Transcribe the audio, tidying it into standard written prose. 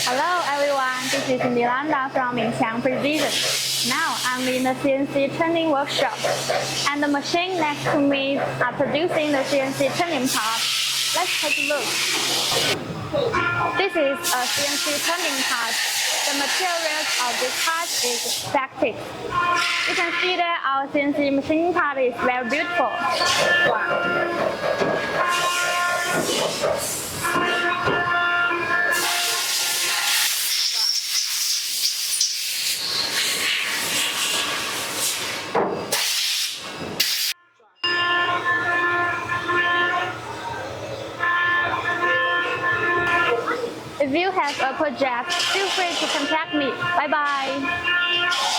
Hello everyone, this is Miranda from MQJM Precision. Now I'm in the CNC turning workshop, and the machine next to me are producing the CNC turning part. Let's take a look. This is a CNC turning part. The materials of this part is plastic. You can see that our CNC machine part is very beautiful. If you have a project, feel free to contact me. Bye bye.